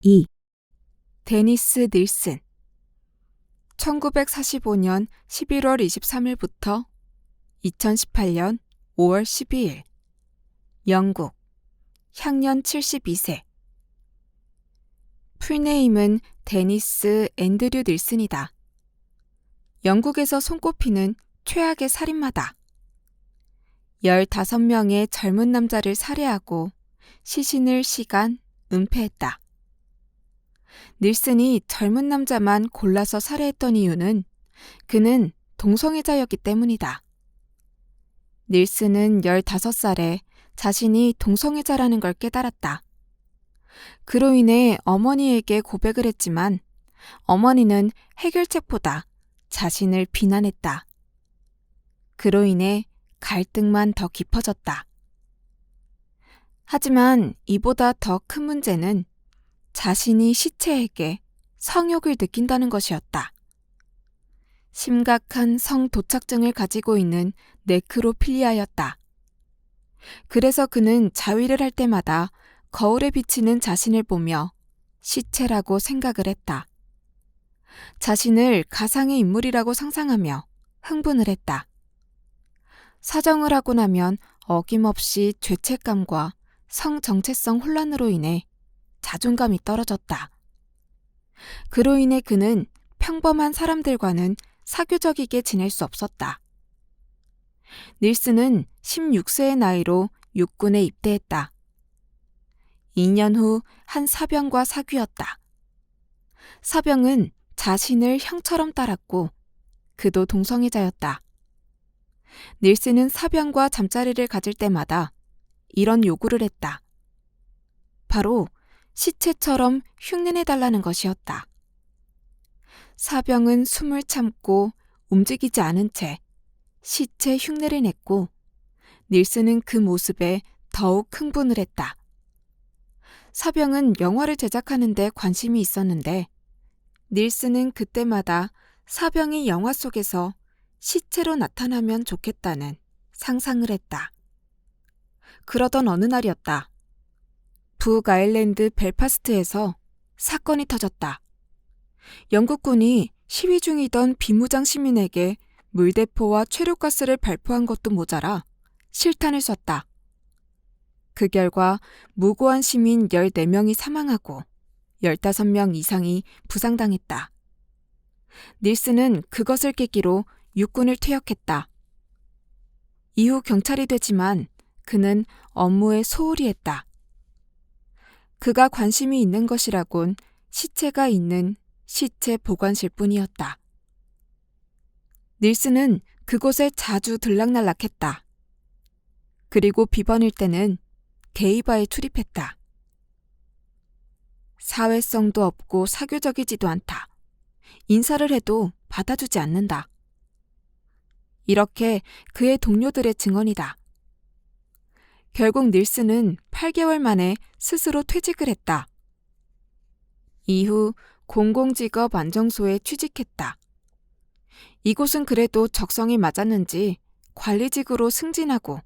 2. 데니스 닐슨 1945년 11월 23일부터 2018년 5월 12일 영국 향년 72세 풀네임은 데니스 앤드류 닐슨이다. 영국에서 손꼽히는 최악의 살인마다. 15명의 젊은 남자를 살해하고 시신을 시간, 은폐했다. 닐슨이 젊은 남자만 골라서 살해했던 이유는 그는 동성애자였기 때문이다. 닐슨은 15살에 자신이 동성애자라는 걸 깨달았다. 그로 인해 어머니에게 고백을 했지만 어머니는 해결책보다 자신을 비난했다. 그로 인해 갈등만 더 깊어졌다. 하지만 이보다 더 큰 문제는 자신이 시체에게 성욕을 느낀다는 것이었다. 심각한 성도착증을 가지고 있는 네크로필리아였다. 그래서 그는 자위를 할 때마다 거울에 비치는 자신을 보며 시체라고 생각을 했다. 자신을 가상의 인물이라고 상상하며 흥분을 했다. 사정을 하고 나면 어김없이 죄책감과 성정체성 혼란으로 인해 자존감이 떨어졌다. 그로 인해 그는 평범한 사람들과는 사교적이게 지낼 수 없었다. 닐슨은 16세의 나이로 육군에 입대했다. 2년 후 한 사병과 사귀었다. 사병은 자신을 형처럼 따랐고 그도 동성애자였다. 닐슨은 사병과 잠자리를 가질 때마다 이런 요구를 했다. 바로 시체처럼 흉내내달라는 것이었다. 사병은 숨을 참고 움직이지 않은 채 시체 흉내를 냈고 닐슨은 그 모습에 더욱 흥분을 했다. 사병은 영화를 제작하는 데 관심이 있었는데 닐슨은 그때마다 사병이 영화 속에서 시체로 나타나면 좋겠다는 상상을 했다. 그러던 어느 날이었다. 북아일랜드 벨파스트에서 사건이 터졌다. 영국군이 시위 중이던 비무장 시민에게 물대포와 최루가스를 발포한 것도 모자라 실탄을 쐈다. 그 결과 무고한 시민 14명이 사망하고 15명 이상이 부상당했다. 닐슨은 그것을 계기로 육군을 퇴역했다. 이후 경찰이 되지만 그는 업무에 소홀히 했다. 그가 관심이 있는 것이라곤 시체가 있는 시체 보관실뿐이었다. 닐슨은 그곳에 자주 들락날락했다. 그리고 비번일 때는 게이바에 출입했다. 사회성도 없고 사교적이지도 않다. 인사를 해도 받아주지 않는다. 이렇게 그의 동료들의 증언이다. 결국 닐슨은 8개월 만에 스스로 퇴직을 했다. 이후 공공직업 안정소에 취직했다. 이곳은 그래도 적성이 맞았는지 관리직으로 승진하고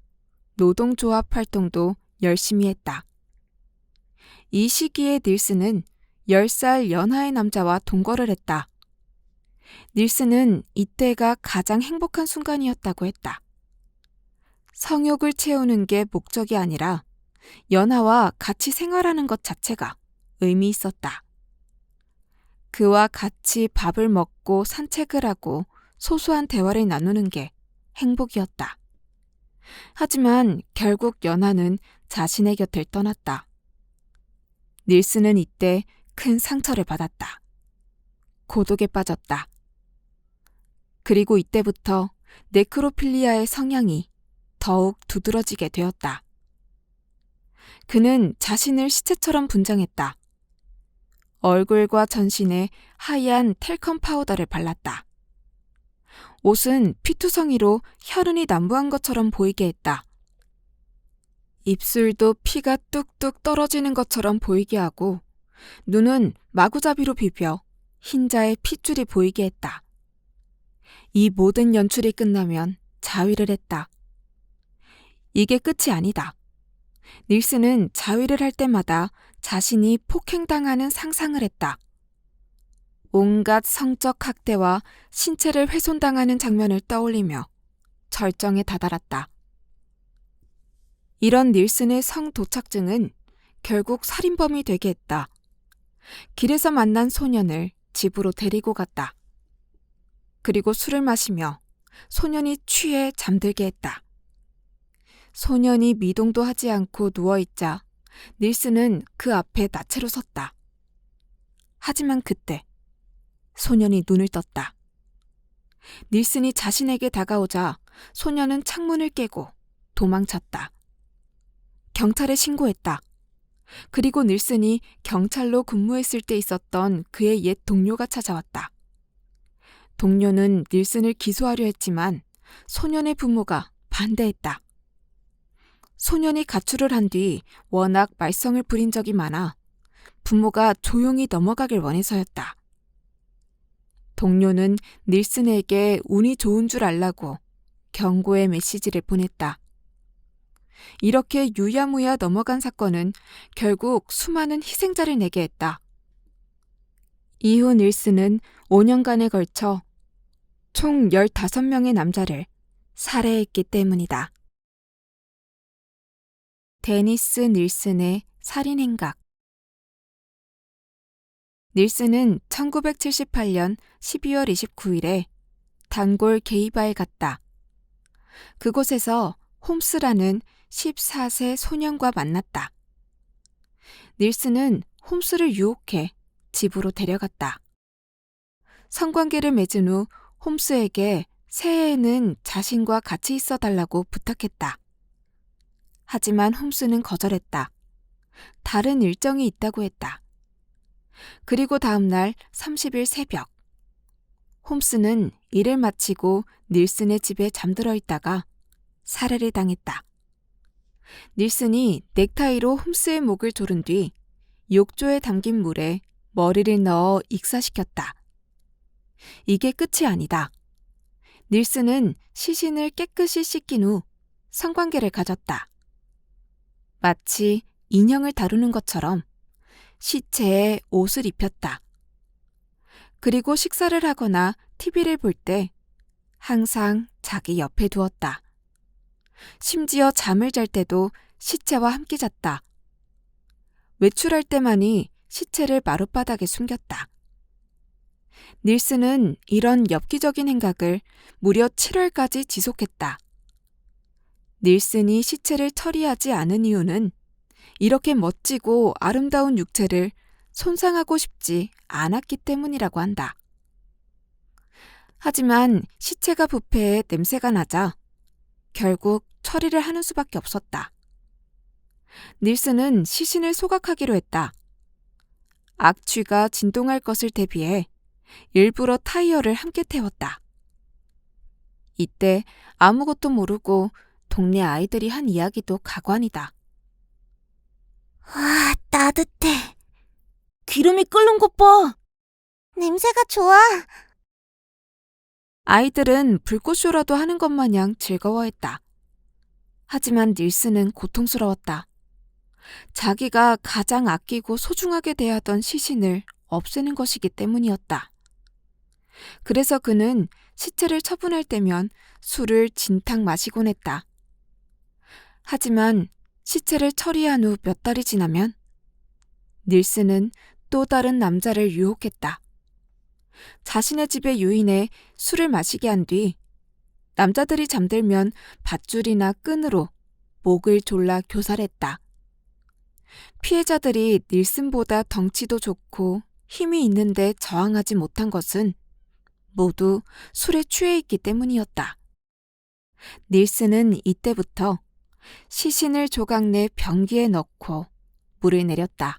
노동조합 활동도 열심히 했다. 이 시기에 닐슨은 10살 연하의 남자와 동거를 했다. 닐슨은 이때가 가장 행복한 순간이었다고 했다. 성욕을 채우는 게 목적이 아니라 연하와 같이 생활하는 것 자체가 의미 있었다. 그와 같이 밥을 먹고 산책을 하고 소소한 대화를 나누는 게 행복이었다. 하지만 결국 연하는 자신의 곁을 떠났다. 닐슨은 이때 큰 상처를 받았다. 고독에 빠졌다. 그리고 이때부터 네크로필리아의 성향이 더욱 두드러지게 되었다. 그는 자신을 시체처럼 분장했다. 얼굴과 전신에 하얀 텔컴 파우더를 발랐다. 옷은 피투성이로 혈흔이 난무한 것처럼 보이게 했다. 입술도 피가 뚝뚝 떨어지는 것처럼 보이게 하고 눈은 마구잡이로 비벼 흰자의 핏줄이 보이게 했다. 이 모든 연출이 끝나면 자위를 했다. 이게 끝이 아니다. 닐스는 자위를 할 때마다 자신이 폭행당하는 상상을 했다. 온갖 성적 학대와 신체를 훼손당하는 장면을 떠올리며 절정에 다다랐다. 이런 닐슨의 성도착증은 결국 살인범이 되게 했다. 길에서 만난 소년을 집으로 데리고 갔다. 그리고 술을 마시며 소년이 취해 잠들게 했다. 소년이 미동도 하지 않고 누워있자 닐슨은 그 앞에 나체로 섰다. 하지만 그때 소년이 눈을 떴다. 닐슨이 자신에게 다가오자 소년은 창문을 깨고 도망쳤다. 경찰에 신고했다. 그리고 닐슨이 경찰로 근무했을 때 있었던 그의 옛 동료가 찾아왔다. 동료는 닐슨을 기소하려 했지만 소년의 부모가 반대했다. 소년이 가출을 한 뒤 워낙 말썽을 부린 적이 많아 부모가 조용히 넘어가길 원해서였다. 동료는 닐슨에게 운이 좋은 줄 알라고 경고의 메시지를 보냈다. 이렇게 유야무야 넘어간 사건은 결국 수많은 희생자를 내게 했다. 이후 닐슨은 5년간에 걸쳐 총 15명의 남자를 살해했기 때문이다. 데니스 닐슨의 살인행각. 닐슨은 1978년 12월 29일에 단골 게이바에 갔다. 그곳에서 홈스라는 14세 소년과 만났다. 닐슨은 홈스를 유혹해 집으로 데려갔다. 성관계를 맺은 후 홈스에게 새해에는 자신과 같이 있어 달라고 부탁했다. 하지만 홈스는 거절했다. 다른 일정이 있다고 했다. 그리고 다음 날 30일 새벽, 홈스는 일을 마치고 닐슨의 집에 잠들어 있다가 살해를 당했다. 닐슨이 넥타이로 홈스의 목을 조른 뒤 욕조에 담긴 물에 머리를 넣어 익사시켰다. 이게 끝이 아니다. 닐슨은 시신을 깨끗이 씻긴 후 성관계를 가졌다. 마치 인형을 다루는 것처럼 시체에 옷을 입혔다. 그리고 식사를 하거나 TV를 볼 때 항상 자기 옆에 두었다. 심지어 잠을 잘 때도 시체와 함께 잤다. 외출할 때만이 시체를 마룻바닥에 숨겼다. 닐슨은 이런 엽기적인 행각을 무려 7월까지 지속했다. 닐슨이 시체를 처리하지 않은 이유는 이렇게 멋지고 아름다운 육체를 손상하고 싶지 않았기 때문이라고 한다. 하지만 시체가 부패해 냄새가 나자 결국 처리를 하는 수밖에 없었다. 닐슨은 시신을 소각하기로 했다. 악취가 진동할 것을 대비해 일부러 타이어를 함께 태웠다. 이때 아무것도 모르고 동네 아이들이 한 이야기도 가관이다. 와, 따뜻해. 기름이 끓는 것 봐. 냄새가 좋아. 아이들은 불꽃쇼라도 하는 것 마냥 즐거워했다. 하지만 닐슨은 고통스러웠다. 자기가 가장 아끼고 소중하게 대하던 시신을 없애는 것이기 때문이었다. 그래서 그는 시체를 처분할 때면 술을 진탕 마시곤 했다. 하지만 시체를 처리한 후 몇 달이 지나면 닐슨은 또 다른 남자를 유혹했다. 자신의 집에 유인해 술을 마시게 한 뒤 남자들이 잠들면 밧줄이나 끈으로 목을 졸라 교살했다. 피해자들이 닐슨보다 덩치도 좋고 힘이 있는데 저항하지 못한 것은 모두 술에 취해 있기 때문이었다. 닐슨은 이때부터 시신을 조각 내 변기에 넣고 물을 내렸다.